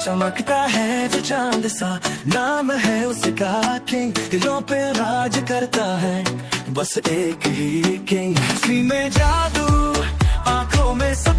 चमकता है जो चांद सा, नाम है उसका किंग, दिलों पे राज करता है बस एक ही किंग। में जादू, आंखों में सब